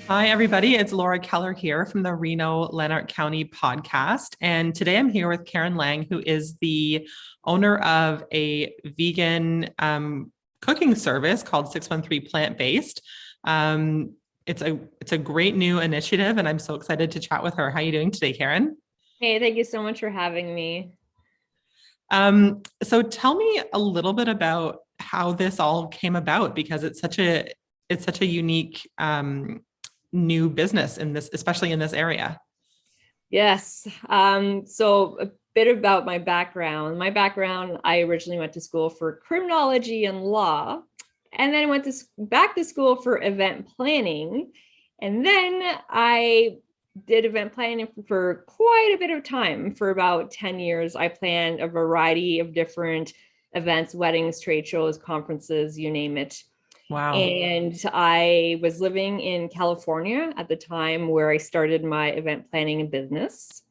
Hi, everybody. It's Laura Keller here from the Reno Lanark County podcast. And today I'm here with Karine Lang, who is the owner of a vegan cooking service called 613 Plant Based. Um, it's a great new initiative, and I'm so excited to chat with her. How are you doing today, Karine? Hey, thank you so much for having me. So tell me a little bit about how this all came about because it's such a unique new business in this, especially in this area. Yes. So a bit about my background. I originally went to school for criminology and law, and then went to back to school for event planning. And then I did event planning for quite a bit of time. For about 10 years, I planned a variety of different events, weddings, trade shows, conferences, you name it. Wow. And I was living in California at the time where I started my event planning business.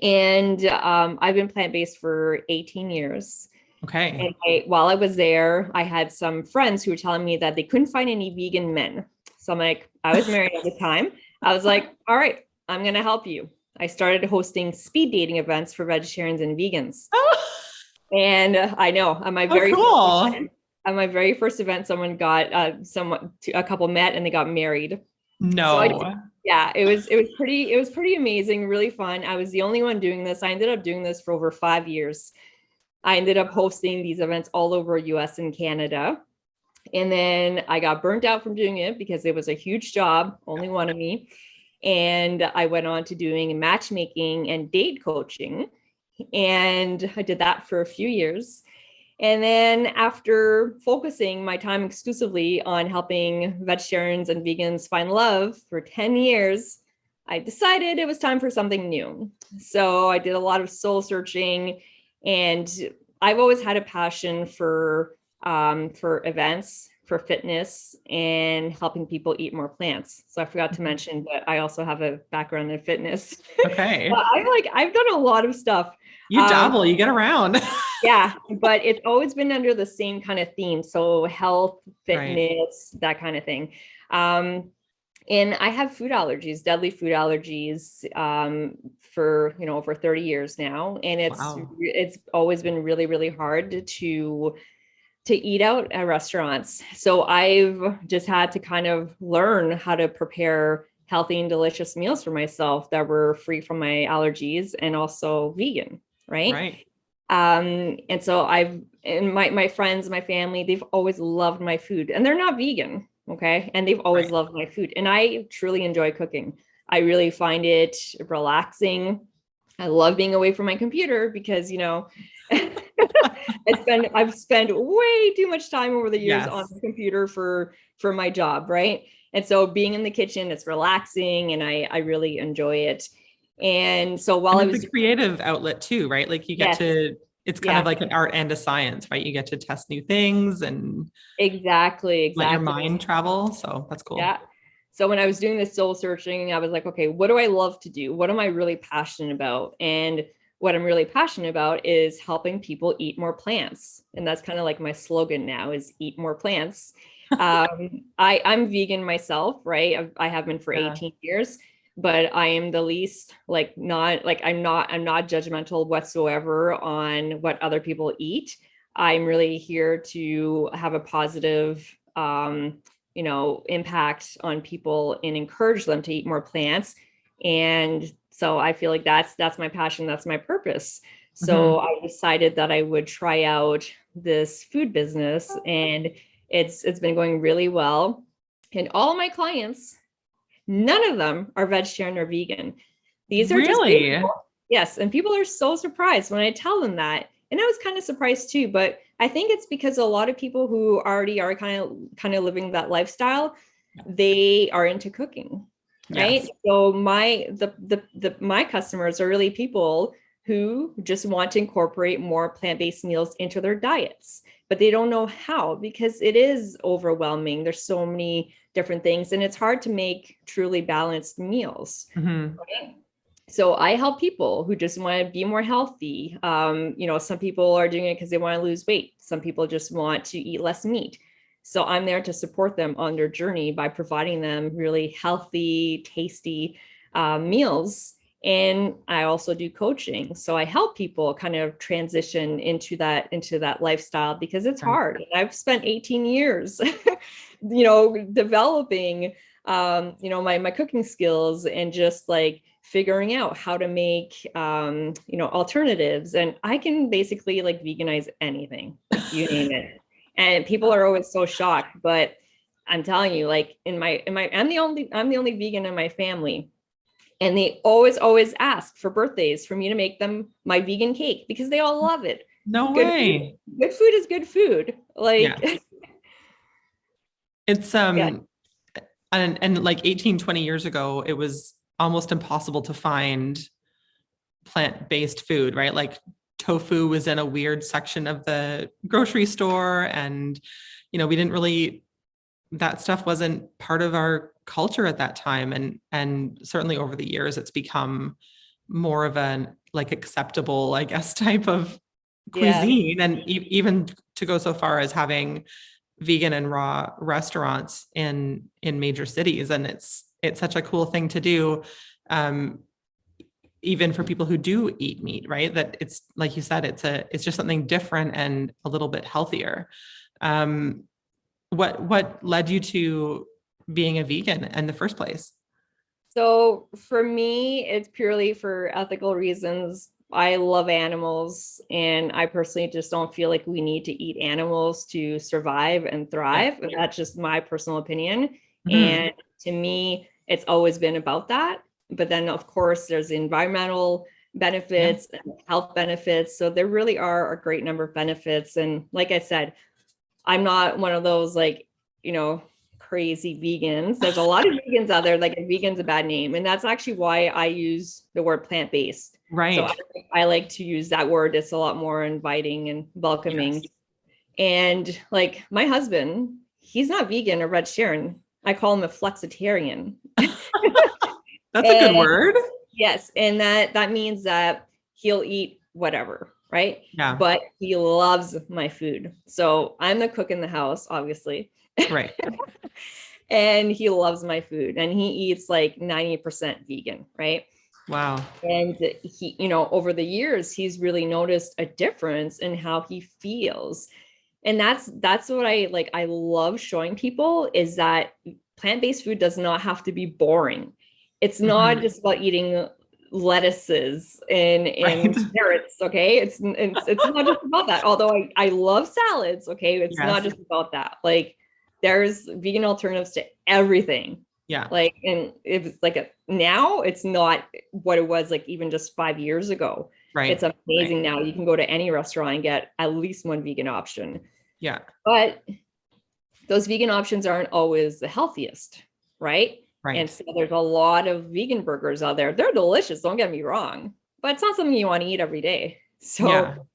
And I've been plant based for 18 years. Okay. And while I was there, I had some friends who were telling me that they couldn't find any vegan men. So I'm like, I was married at the time. I was like, all right, I'm going to help you. I started hosting speed dating events for vegetarians and vegans. And I know on my Oh, very cool. at my very first event, someone got a couple met and they got married. So No. yeah, it was pretty amazing, really fun. I was the only one doing this. I ended up doing this for over 5 years. I ended up hosting these events all over US and Canada. And then I got burnt out from doing it because it was a huge job, only one of me. And I went on to doing matchmaking and date coaching. And I did that for a few years. And then after focusing my time exclusively on helping vegetarians and vegans find love for 10 years, I decided it was time for something new. So I did a lot of soul searching, and I've always had a passion for events, for fitness, and helping people eat more plants. So I forgot to mention, but I also have a background in fitness. Okay. I've done a lot of stuff. You Um, dabble, you get around. yeah, but it's always been under the same kind of theme. So health, Right. fitness, that kind of thing. Um, and I have food allergies, deadly food allergies, for over 30 years now. And Wow. it's always been really, really hard to eat out at restaurants. So I've just had to kind of learn how to prepare healthy and delicious meals for myself that were free from my allergies and also vegan, right? Right. And so and my friends, my family, they've always loved my food, and they're not vegan, okay? And they've always Right. loved my food, and I truly enjoy cooking. I really find it relaxing. I love being away from my computer because, I've spent way too much time over the years on Yes. the computer for my job, right? And so being in the kitchen, it's relaxing, and I really enjoy it. And so while And I it's was a creative outlet too, right? Like you get yes, to, it's kind of yeah, like an art and a science, right? You get to test new things and exactly, let your exactly. mind travel. So that's cool. Yeah. So when I was doing this soul searching, I was like, okay, what do I love to do? What am I really passionate about? And what I'm really passionate about is helping people eat more plants. And that's kind of like my slogan now is eat more plants. I'm vegan myself, right? I have been for Yeah. 18 years, but I am the least like not like I'm not judgmental whatsoever on what other people eat. I'm really here to have a positive impact on people and encourage them to eat more plants. And so I feel like that's my passion, that's my purpose. So Hmm. I decided that I would try out this food business, and it's been going really well. And all of my clients, none of them are vegetarian or vegan. These are just Really? people. Yes, and people are so surprised when I tell them that. And I was kind of surprised too, but I think it's because a lot of people who already are kind of living that lifestyle, they are into cooking, right? Yes. So my customers are really people who just want to incorporate more plant-based meals into their diets, but they don't know how because it is overwhelming. There's so many different things, and it's hard to make truly balanced meals. Hmm. Right? So I help people who just want to be more healthy. Some people are doing it because they want to lose weight. Some people just want to eat less meat. So I'm there to support them on their journey by providing them really healthy, tasty meals. And I also do coaching. So I help people kind of transition into that lifestyle, because it's Right. hard. I've spent 18 years, developing my cooking skills, and just like figuring out how to make alternatives. And I can basically like veganize anything, like you name it. And people are always so shocked, but I'm telling you, like I'm the only vegan in my family. And they always ask for birthdays for me to make them my vegan cake, because they all love it. No Good way. good food is good food. Like, Yeah. It's yeah. and like 18, 20 years ago, it was almost impossible to find plant-based food, right? Like tofu was in a weird section of the grocery store, and we didn't really, that stuff wasn't part of our culture at that time. And certainly over the years it's become more of an like acceptable, I guess, type of Yeah. cuisine, and even to go so far as having vegan and raw restaurants in major cities. And it's such a cool thing to do, um, even for people who do eat meat, right? That it's like you said, it's just something different and a little bit healthier. Um, what led you to being a vegan in the first place? So for me, it's purely for ethical reasons. I love animals, and I personally just don't feel like we need to eat animals to survive and Yeah. thrive. And that's just my personal opinion. Mhm. And to me, it's always been about that. But then, of course, there's environmental Yeah. benefits and health benefits. So there really are a great number of benefits. And like I said, I'm not one of those like, you know, crazy vegans. There's a lot of vegans out there, like a vegan's a bad name. And that's actually why I use the word plant-based. So Right. I like to use that word. It's a lot more inviting and Yes. welcoming. And like my husband, he's not vegan or vegetarian. I call him a flexitarian. That's a good And word. yes, and that means that he'll eat whatever, right? Yeah. But he loves my food. So I'm the cook in the house, obviously. Right. And he loves my food, and he eats like 90% vegan, right? Wow. And he, over the years, he's really noticed a difference in how he feels. And that's what I like. I love showing people is that plant-based food does not have to be boring. It's not Mhm. just about eating lettuces and Right. carrots. Okay. It's not just about that. Although I love salads. Okay. It's not Yes. just about that. Like there's vegan alternatives to everything. Yeah. Like, and if it's like now it's not what it was like even just 5 years ago. It's Right. Right. amazing now. You can go to any restaurant and get at least one vegan option. Yeah. But those vegan options aren't always the healthiest, right? And Right. so there's a lot of vegan burgers out there. They're delicious, don't get me wrong, but it's not something you want to eat every day. Yeah. So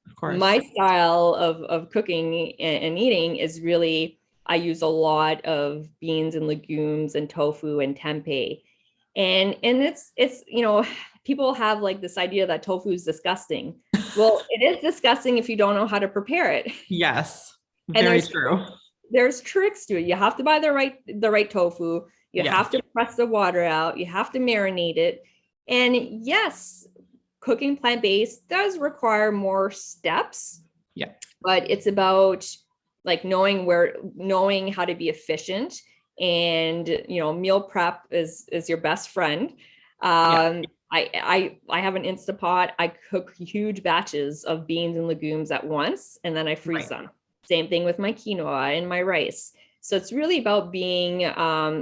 Of course. my style of cooking and eating is really, I use a lot of beans and legumes and tofu and tempeh. And it's people have like this idea that tofu is disgusting. Well, it is disgusting if you don't know how to prepare it. Yes. And Very true. there's tricks to it. You have to buy the right tofu. You have Yes. to press the water out. You have to marinate it. And yes, cooking plant-based does require more steps, Yeah. but it's about like knowing how to be efficient. And meal prep is your best friend. Yeah. I have an Instapot. I cook huge batches of beans and legumes at once, and then I freeze Right. them. Same thing with my quinoa and my rice. So it's really about being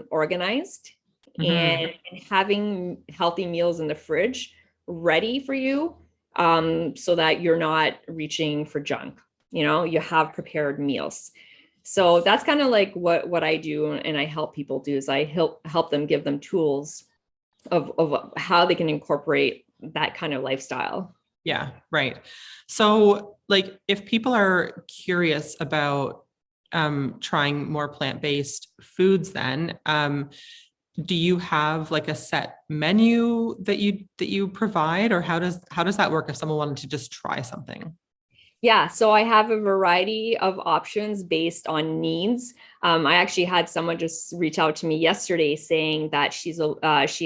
organized Mhm. and having healthy meals in the fridge ready for you, so that you're not reaching for junk. You have prepared meals. So that's kind of like what I do, and I help people do is I help them, give them tools of how they can incorporate that kind of lifestyle. Yeah, right. So, like, if people are curious about trying more plant-based foods, then do you have like a set menu that you provide, or how does that work if someone wanted to just try something? Yeah, so I have a variety of options based on needs. I actually had someone just reach out to me yesterday saying that she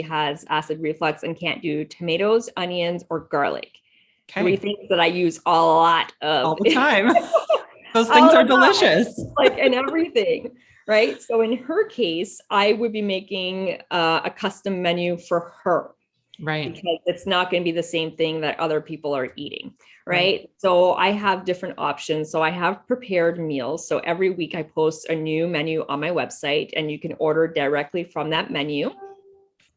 has acid reflux and can't do tomatoes, onions, or garlic. Three Okay. things that I use a lot All of. the time. Those things All are the time, delicious. like and everything, right? So in her case, I would be making a custom menu for her Right. because it's not going to be the same thing that other people are eating, Right. right? So I have different options. So I have prepared meals. So every week I post a new menu on my website and you can order directly from that menu,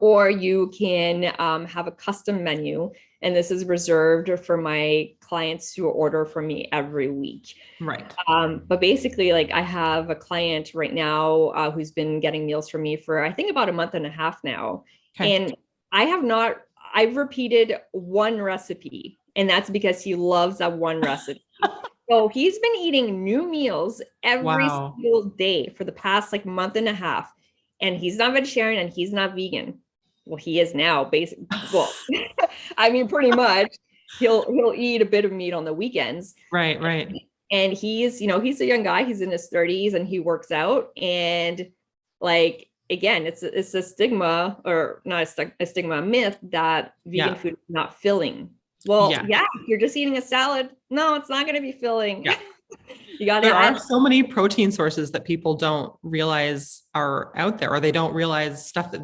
or you can have a custom menu. And this is reserved for my clients who order from me every week. Right. But basically, like I have a client right now who's been getting meals from me for I think about a month and a half now. Okay. And I've repeated one recipe, and that's because he loves that one recipe. So he's been eating new meals every Wow. single day for the past like month and a half. And he's not vegetarian and he's not vegan. Well, he is now, basically. Well, I mean, pretty much. He'll eat a bit of meat on the weekends, Right. Right. and he's a young guy, he's in his 30s and he works out, and like again, it's a stigma, or not a stigma, a myth that vegan food is not filling. Well, Yeah. yeah, if you're just eating a salad, no, it's not going to be filling. Yeah. You got to There are add. so many protein sources that people don't realize are out there, or they don't realize stuff that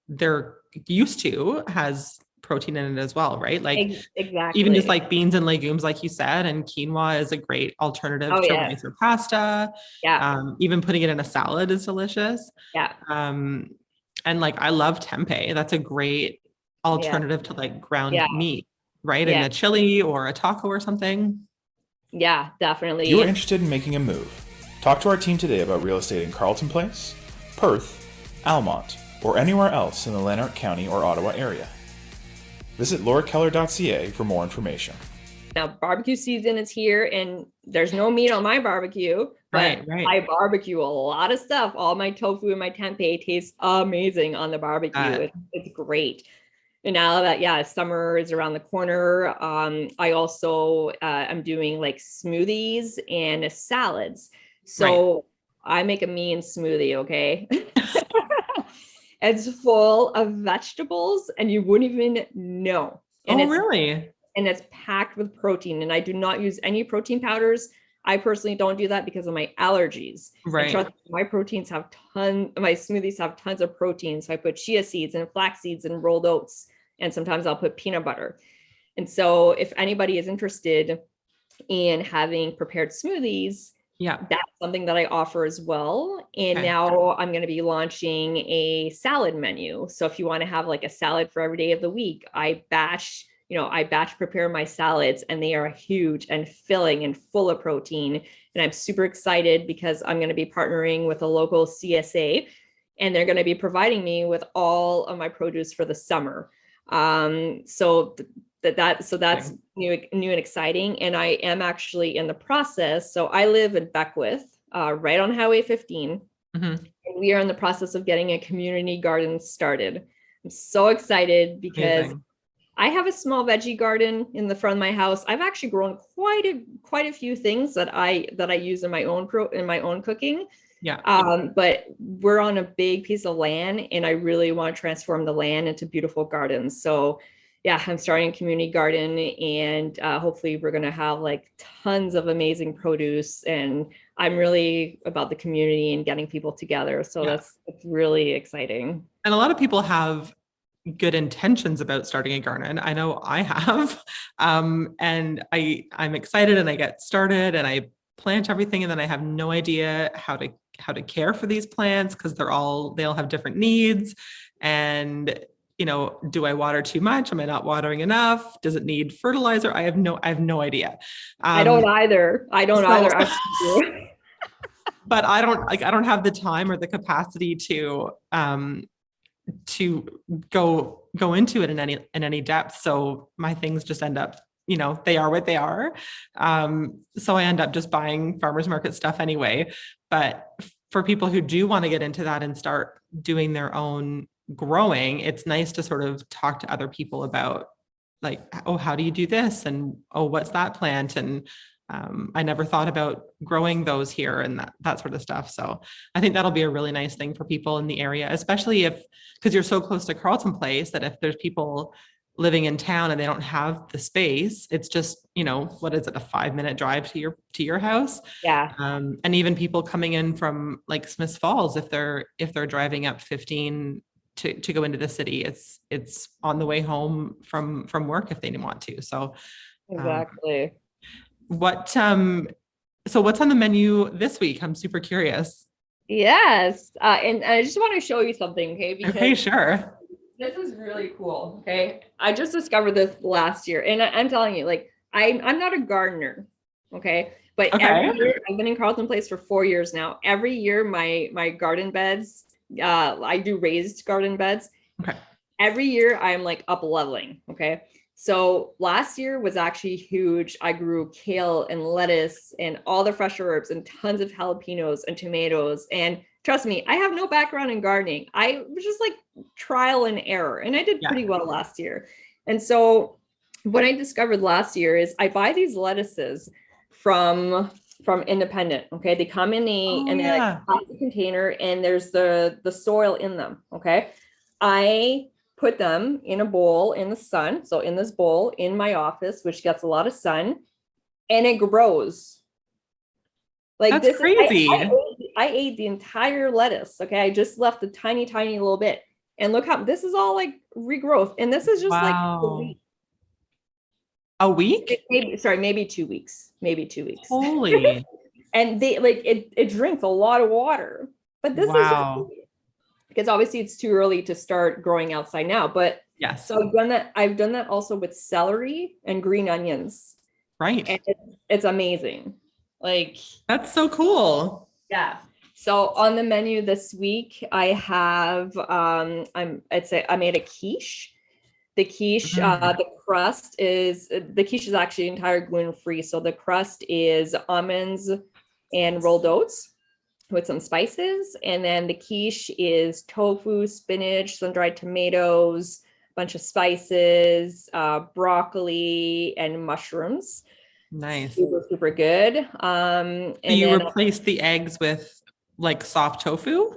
they're used to has protein in it as well, right? Like even just Exactly. like beans and legumes, like you said, and quinoa is a great alternative Oh to yeah. rice or pasta. Yeah. Even putting it in a salad is delicious. Yeah. Um, and like I love tempeh. That's a great Yeah. alternative to like ground Yeah. meat, right? In Yeah. a chili or a taco or something. Yeah, If you are definitely. interested in making a move, talk to our team today about real estate in Carleton Place, Perth, Almont, or anywhere else in the Lanark County or Ottawa area. Visit laurakeller.ca for more information. Now barbecue season is here and there's no meat on my barbecue, but Right, right. I barbecue a lot of stuff. All my tofu and my tempeh tastes amazing on the barbecue. It's great. And now that, yeah, summer is around the corner, I also am doing like smoothies and salads. Right. So I make a mean smoothie, okay? It's full of vegetables and you wouldn't even know. And Oh, it's really? and it's packed with protein. And I do not use any protein powders. I personally don't do that because of my allergies. And Right. trust me, my smoothies have tons of protein. So I put chia seeds and flax seeds and rolled oats. And sometimes I'll put peanut butter. And so if anybody is interested in having prepared smoothies, Yeah. that's something that I offer as well. And Okay. now I'm going to be launching a salad menu. So if you want to have like a salad for every day of the week, I batch prepare my salads, and they are huge and filling and full of protein. And I'm super excited because I'm going to be partnering with a local CSA, and they're going to be providing me with all of my produce for the summer. So that's new and exciting. And I am actually in the process. So I live in Beckwith, right on Highway 15. Mm-hmm. And we are in the process of getting a community garden started. I'm so excited because Amazing. I have a small veggie garden in the front of my house. I've actually grown quite a few things that I use in my own cooking. Yeah. But we're on a big piece of land, and I really want to transform the land into beautiful gardens. So yeah, I'm starting a community garden, and hopefully we're going to have like tons of amazing produce. And I'm really about the community and getting people together. So Yeah. that's really exciting. And a lot of people have good intentions about starting a garden. I know I have. And I'm excited and I get started and I plant everything, and then I have no idea how to care for these plants because they'll have different needs. And do I water too much? Am I not watering enough? Does it need fertilizer? I have no idea. I don't either. I don't so, either. but I don't have the time or the capacity to go into it in any depth. So my things just end up, they are what they are. So I end up just buying farmers market stuff anyway. But for people who do want to get into that and start doing their own growing, it's nice to sort of talk to other people about like, oh, how do you do this? And oh, what's that plant? And I never thought about growing those here and that sort of stuff. So I think that'll be a really nice thing for people in the area, especially because you're so close to Carleton Place, that if there's people living in town and they don't have the space, it's just, what is it, a 5-minute drive to your house? Yeah. And even people coming in from like Smiths Falls, if they're driving up 15 to go into the city, it's on the way home from work if they want to. So Exactly. what's on the menu this week? I'm super curious. Yes. And I just want to show you something, okay? Okay, sure. This is really cool. Okay. I just discovered this last year. And I'm telling you, like, I'm not a gardener. Okay. But every year, I've been in Carleton Place for 4 years now. Every year, my garden beds, I do raised garden beds. Okay. Every year I'm like up leveling. Okay. So last year was actually huge. I grew kale and lettuce and all the fresh herbs and tons of jalapenos and tomatoes. And trust me, I have no background in gardening. I was just like trial and error, and I did pretty well last year. And so what I discovered last year is I buy these lettuces from Independent. Okay. They come in a plastic container, and there's the soil in them. Okay. I put them in a bowl in the sun. So in this bowl in my office, which gets a lot of sun, and it grows. Like, that's this crazy. I ate the entire lettuce. Okay. I just left a tiny, tiny little bit. And look how this is all like regrowth. And this is just like a week? Maybe 2 weeks. Maybe 2 weeks. Holy. And they like it drinks a lot of water. But this is just, because obviously it's too early to start growing outside now. But yes. So I've done that also with celery and green onions. Right. And it's amazing. Like, that's so cool. Yeah. So on the menu this week, I have I made a quiche. The quiche, the crust is actually entire gluten-free. So the crust is almonds and rolled oats with some spices. And then the quiche is tofu, spinach, sun-dried tomatoes, a bunch of spices, broccoli, and mushrooms. Nice. Super, super good. And you replace the eggs with like soft tofu?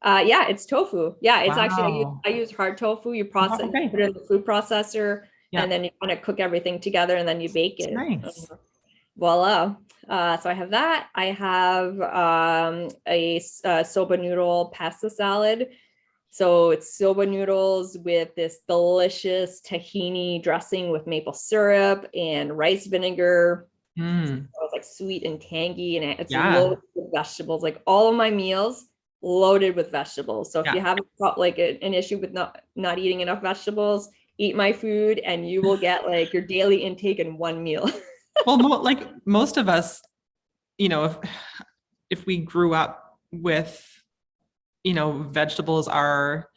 Yeah, it's tofu. Yeah, it's actually, I use hard tofu. You process, you put it in the food processor, and then you kind of cook everything together, and then you bake it. Nice. Voila. So I have that. I have a soba noodle pasta salad. So it's soba noodles with this delicious tahini dressing with maple syrup and rice vinegar. So it's like sweet and tangy, and it's loaded with vegetables. Like, all of my meals loaded with vegetables. So if you haven't got like an issue with not eating enough vegetables, eat my food and you will get like your daily intake in one meal. Well, like most of us, if we grew up with, vegetables are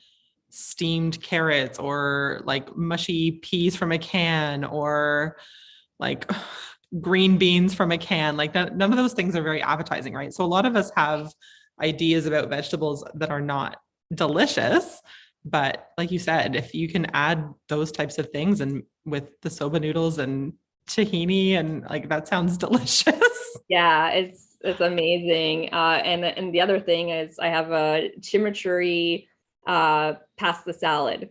steamed carrots or like mushy peas from a can or like green beans from a can, like none of those things are very appetizing, right? So a lot of us have ideas about vegetables that are not delicious, but like you said, if you can add those types of things, and with the soba noodles and tahini, and like, that sounds delicious. Yeah, it's amazing. And the other thing is I have a chimichurri pasta salad,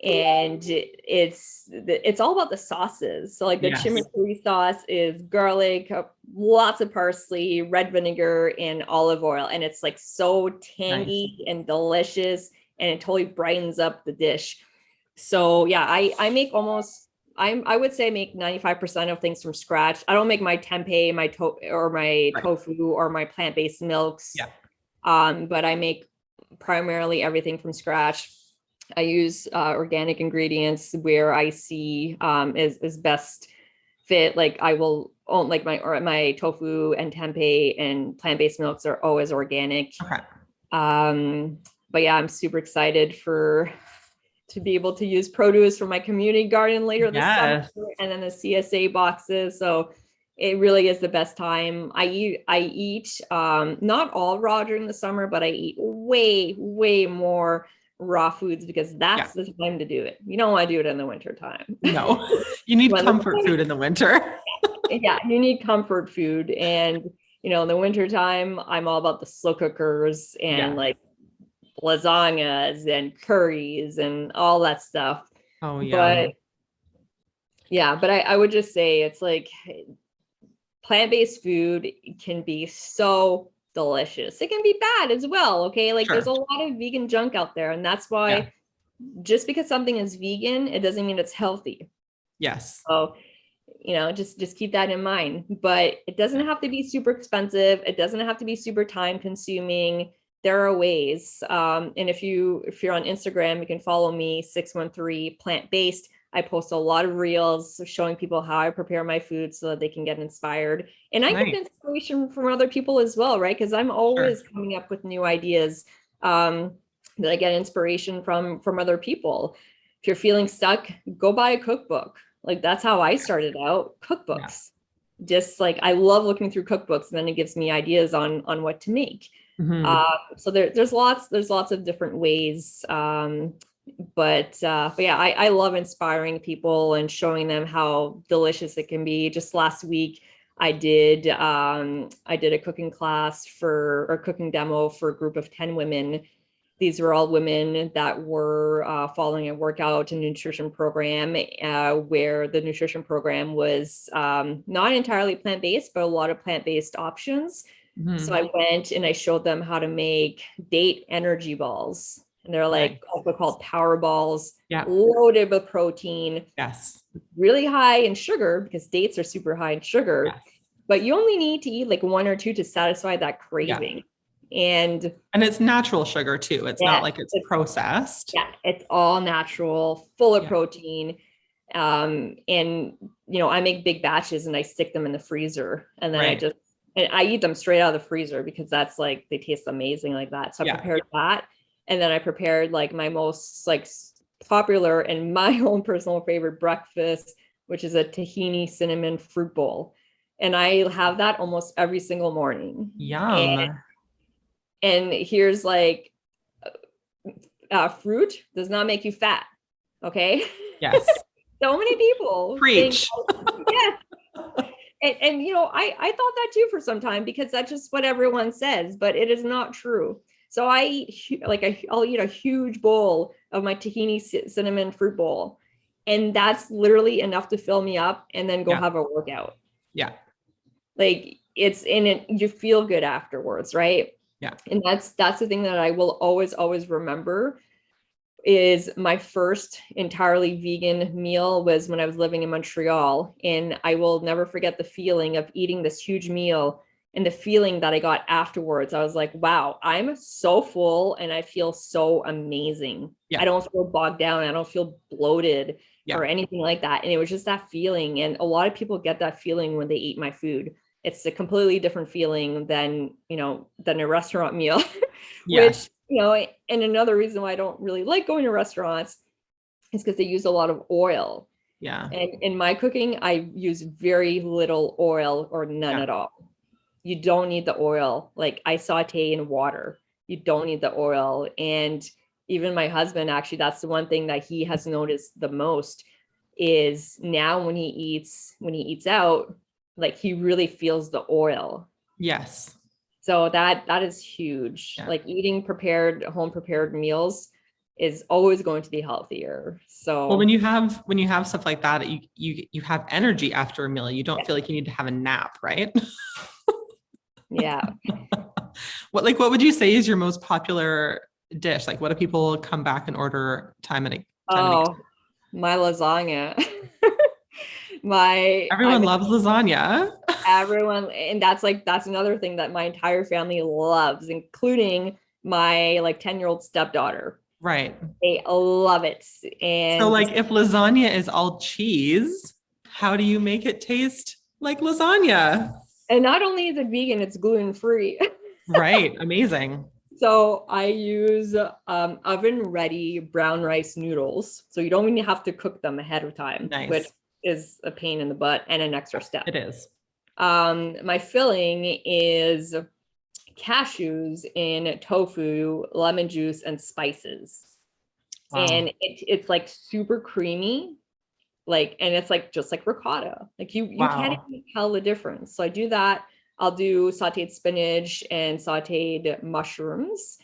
and it's all about the sauces. So like the chimichurri sauce is garlic, lots of parsley, red vinegar, and olive oil, and it's like so tangy and delicious, and it totally brightens up the dish. So yeah, I make I would say make 95% of things from scratch. I don't make my tempeh, my tofu, or my plant-based milks. But I make primarily everything from scratch. I use organic ingredients where I see is best fit. Like, I will own like my tofu and tempeh and plant-based milks are always organic. But yeah, I'm super excited to be able to use produce from my community garden later this summer, and then the CSA boxes. So it really is the best time. I eat not all raw during the summer, but I eat way more raw foods because that's the time to do it. You don't want to do it in the winter time. No, you need comfort food in the winter. Yeah, you need comfort food. And, in the winter time, I'm all about the slow cookers and like lasagnas and curries and all that stuff. Oh, yeah. But I would just say it's like plant-based food can be so delicious. It can be bad as well. Okay. Like there's a lot of vegan junk out there. And that's why just because something is vegan, it doesn't mean it's healthy. Yes. So, just keep that in mind. But it doesn't have to be super expensive. It doesn't have to be super time consuming. There are ways. And if you're on Instagram, you can follow me, 613 plant-based. I post a lot of reels showing people how I prepare my food so that they can get inspired. And I get inspiration from other people as well, right? Because I'm always coming up with new ideas that I get inspiration from other people. If you're feeling stuck, go buy a cookbook. Like that's how I started out, cookbooks. Just like I love looking through cookbooks, and then it gives me ideas on what to make. So there's lots of different ways. But yeah, I love inspiring people and showing them how delicious it can be. Just last week, I did a cooking class or cooking demo for a group of 10 women. These were all women that were following a workout and nutrition program where the nutrition program was not entirely plant-based, but a lot of plant-based options. So I went and I showed them how to make date energy balls. And they're like also called power balls, loaded with protein. Yes. Really high in sugar because dates are super high in sugar. Yes. But you only need to eat like 1 or 2 to satisfy that craving. Yeah. And it's natural sugar too. It's not like it's processed. Yeah, it's all natural, full of protein. And I make big batches and I stick them in the freezer. And then I eat them straight out of the freezer because that's like, they taste amazing like that. So I prepared that. And then I prepared like my most like popular and my own personal favorite breakfast, which is a tahini cinnamon fruit bowl. And I have that almost every single morning. Yum. And here's like, fruit does not make you fat. Okay. Yes. So many people preach. And I thought that too for some time because that's just what everyone says, but it is not true. So I eat I'll eat a huge bowl of my tahini cinnamon fruit bowl, and that's literally enough to fill me up and then go have a workout. Yeah. Like it's in it, you feel good afterwards, right? Yeah. And that's the thing that I will always remember is my first entirely vegan meal was when I was living in Montreal. And I will never forget the feeling of eating this huge meal and the feeling that I got afterwards. I was like, wow, I'm so full and I feel so amazing. I don't feel bogged down. I don't feel bloated or anything like that. And it was just that feeling. And a lot of people get that feeling when they eat my food. It's a completely different feeling than a restaurant meal, which, and another reason why I don't really like going to restaurants is because they use a lot of oil. Yeah. And in my cooking, I use very little oil or none at all. You don't need the oil. Like I saute in water. You don't need the oil. And even my husband, actually, that's the one thing that he has noticed the most is now when he eats out, like he really feels the oil. Yes. So that is huge. Like eating home prepared meals is always going to be healthier. So well, when you have stuff like that, you have energy after a meal. You don't feel like you need to have a nap, right? Yeah. What would you say is your most popular dish? Like what do people come back and order time and again? My lasagna. Everyone loves lasagna. Everyone, and that's another thing that my entire family loves, including my 10-year-old stepdaughter. Right. They love it. And so if lasagna is all cheese, how do you make it taste like lasagna? And not only is it vegan, it's gluten-free. Right. Amazing. So I use oven ready brown rice noodles. So you don't even have to cook them ahead of time, which is a pain in the butt and an extra step. It is. My filling is cashews in tofu, lemon juice, and spices. Wow. and it's like super creamy, like, and it's like just like ricotta. Like you can't Wow. even tell the difference. So I do that. I'll do sauteed spinach and sauteed mushrooms,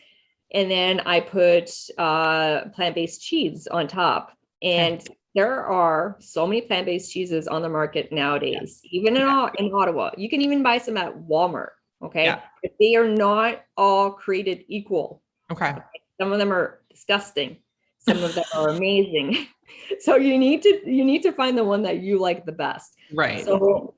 and then I put plant-based cheese on top. Okay. And there are so many plant-based cheeses on the market nowadays, Yes. even Yeah. in Ottawa. You can even buy some at Walmart. Yeah. Okay, but they are not all created equal. Okay. Some of them are disgusting. Some of them are amazing. So you need to find the one that you like the best. Right. So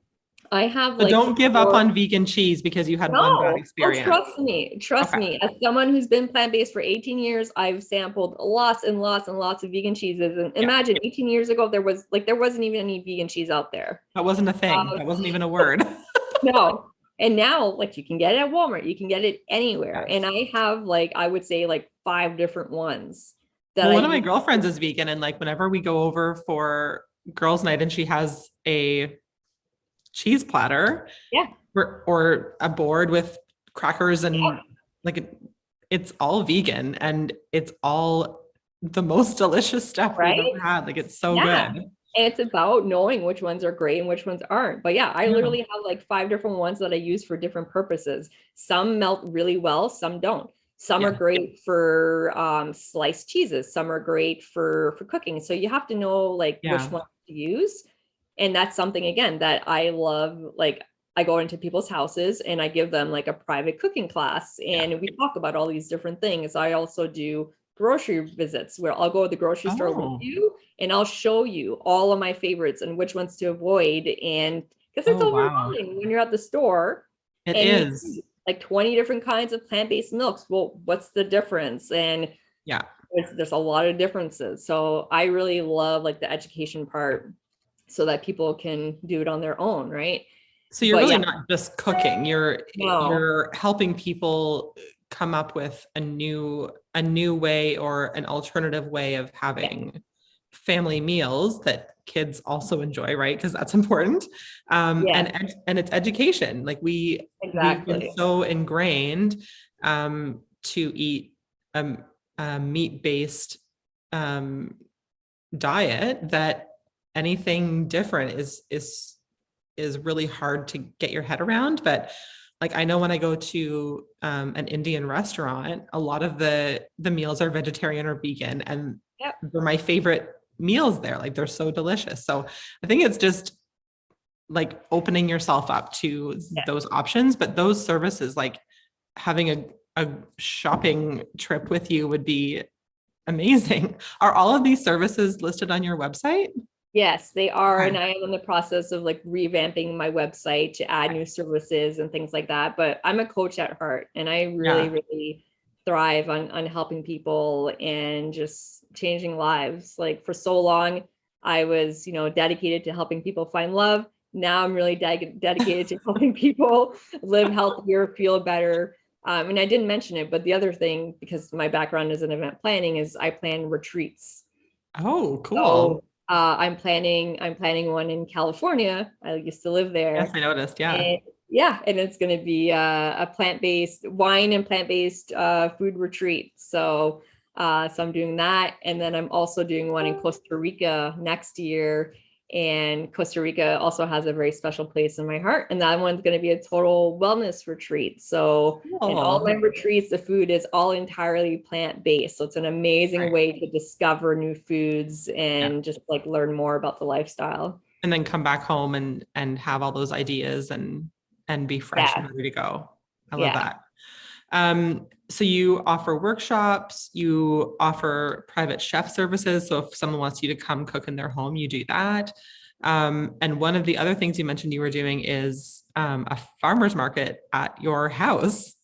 I have So like don't give up on vegan cheese because you had one bad no, oh, experience. trust Okay. me. As someone who's been plant-based for 18 years, I've sampled lots and lots and lots of vegan cheeses. And Yeah. imagine 18 years ago, there wasn't even any vegan cheese out there. That wasn't a thing. That wasn't even a word. No. And now, like, you can get it at Walmart, you can get it anywhere. Yes. And I have, like, I would say like 5 different ones that Well, I one of my use. girlfriends is vegan, and like whenever we go over for girls' night and she has a cheese platter, Yeah. or a board with crackers and Yeah. like it's all vegan and it's all the most delicious stuff we've Right? ever had. Like it's so Yeah. good. And it's about knowing which ones are great and which ones aren't. But yeah, I Yeah. literally have like 5 different ones that I use for different purposes. Some melt really well, some don't. Some are Yeah. great for sliced cheeses. Some are great for cooking. So you have to know like which Yeah. one to use. And that's something again that I love. Like I go into people's houses and I give them like a private cooking class and we talk about all these different things. I also do grocery visits where I'll go to the grocery store with Oh. you and I'll show you all of my favorites and which ones to avoid. And because it's Oh, wow. overwhelming when you're at the store It and you is. see like 20 different kinds of plant-based milks. Well, what's the difference? And Yeah. there's a lot of differences. So I really love like the education part so that people can do it on their own, right? So you're But really yeah, not just cooking, no, you're helping people come up with a new way or an alternative way of yeah, having family meals that kids also enjoy, right? Because that's important. yeah, And it's education. Like we've been exactly. so ingrained to eat a meat-based diet that anything different is really hard to get your head around. But like I know when I go to an Indian restaurant, a lot of the meals are vegetarian or vegan, and Yep. they're my favorite meals there. Like they're so delicious. So I think it's just like opening yourself up to Yeah. those options. But those services, like having a shopping trip with you would be amazing. Are all of these services listed on your website? Yes, they are. And Okay. I am in the process of like revamping my website to add new services and things like that. But I'm a coach at heart and I really, Yeah. really thrive on helping people and just changing lives. Like for so long, I was, dedicated to helping people find love. Now I'm really dedicated to helping people live healthier, feel better. And I didn't mention it, but the other thing, because my background is in event planning, is I plan retreats. Oh, cool. So I'm planning one in California. I used to live Yes, there. I noticed. Yeah. And yeah, and it's going to be a plant-based wine and plant-based food retreat. So I'm doing that, and then I'm also doing one in Costa Rica next year. And Costa Rica also has a very special place in my heart. And that one's going to be a total wellness retreat. So in all my Cool. retreats, the food is all entirely plant-based. So it's an amazing Right. way to discover new foods Yeah. and just like learn more about the lifestyle. And then come back home and have all those ideas and be fresh and Yeah. ready to go. I love Yeah. that. So you offer workshops, you offer private chef services. So if someone wants you to come cook in their home, you do that. And one of the other things you mentioned you were doing is a farmer's market at your house,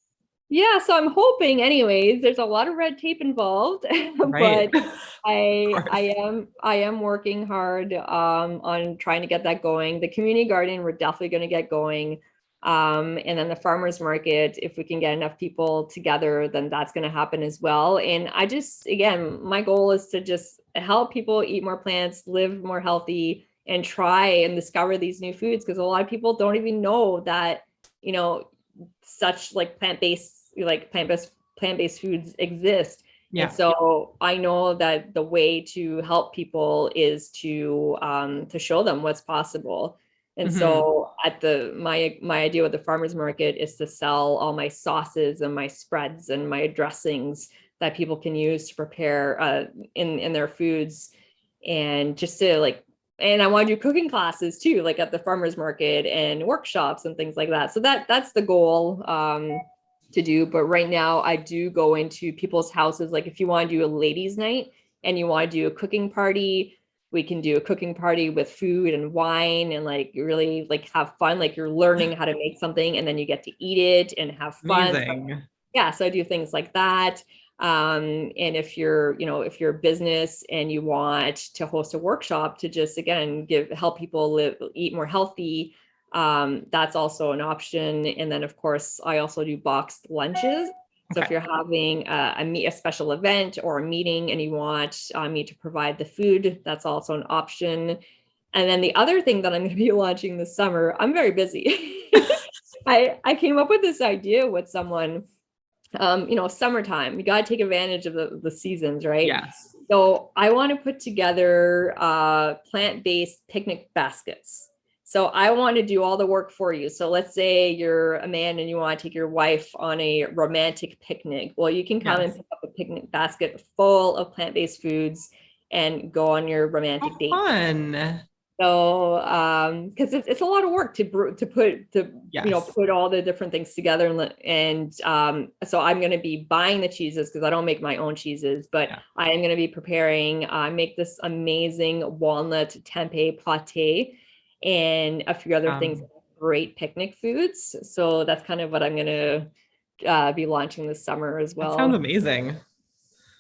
Yeah, so I'm hoping anyways, there's a lot of red tape involved, right? but Of I course. I am working hard on trying to get that going. The community garden, we're definitely going to get going. And then the farmers market, if we can get enough people together, then that's going to happen as well. And I just, again, my goal is to just help people eat more plants, live more healthy, and try and discover these new foods because a lot of people don't even know that, you know, such like plant-based foods exist. And so I know that the way to help people is to show them what's possible. And so at my idea with the farmers market is to sell all my sauces and my spreads and my dressings that people can use to prepare in their foods, and just to like, and I want to do cooking classes too, like at the farmers market and workshops and things like that. So that's the goal to do. But right now I do go into people's houses. Like if you want to do a ladies' night and you want to do a cooking party, we can do a cooking party with food and wine and like really like have fun. Like you're learning how to make something and then you get to eat it and have fun. Amazing. So I do things like that. And if you're a business and you want to host a workshop to just, again, help people eat more healthy, that's also an option. And then of course, I also do boxed lunches. So if you're having a special event or a meeting and you want me to provide the food, that's also an option. And then the other thing that I'm going to be launching this summer, I'm very busy. I came up with this idea with someone. Summertime, you got to take advantage of the seasons, right? Yes. So I want to put together plant-based picnic baskets. So I want to do all the work for you. So let's say you're a man and you want to take your wife on a romantic picnic. Well, you can come and pick up a picnic basket full of plant-based foods and go on your romantic date. Fun. So, because it's a lot of work to put all the different things together, and so I'm going to be buying the cheeses because I don't make my own cheeses, but I am going to be preparing. I make this amazing walnut tempeh pate and a few other things, great picnic foods. So that's kind of what I'm going to be launching this summer as well. That sounds amazing.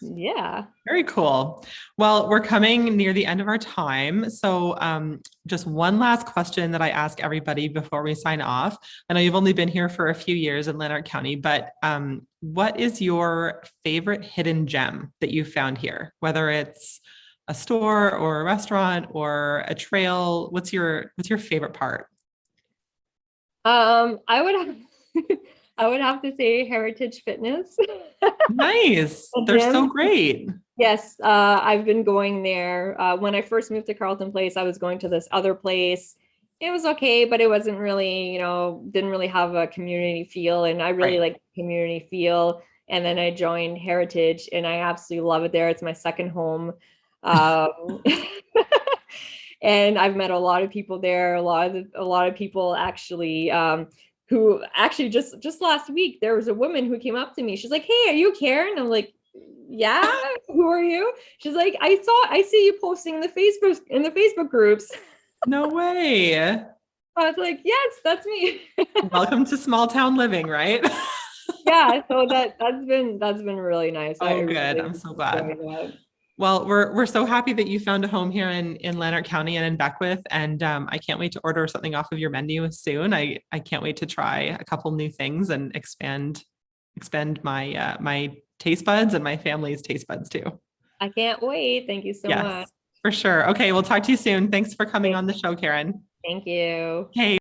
Yeah. Very cool. Well, we're coming near the end of our time. So just one last question that I ask everybody before we sign off. I know you've only been here for a few years in Lanark County, but what is your favorite hidden gem that you found here? Whether it's a store or a restaurant or a trail, what's your favorite part? I would have to say Heritage Fitness. Nice. They're so great. Yes, I've been going there. When I first moved to Carleton Place, I was going to this other place. It was okay, but it wasn't really, didn't really have a community feel. And I really like the community feel. And then I joined Heritage and I absolutely love it there. It's my second home. And I've met a lot of people there. A lot of people actually, who actually just last week, there was a woman who came up to me. She's like, "Hey, are you Karen?" I'm like, "Yeah, who are you?" She's like, I see you posting in the Facebook groups." No way. I was like, "Yes, that's me." Welcome to small town living, right? Yeah, so that's been really nice. Oh, good. Really I'm so glad. Well, we're so happy that you found a home here in Lanark County and in Beckwith, and I can't wait to order something off of your menu soon. I can't wait to try a couple new things and expand my my taste buds and my family's taste buds too. I can't wait. Thank you so much. For sure. Okay, we'll talk to you soon. Thanks for coming on the show, Karen. Thank you. Okay.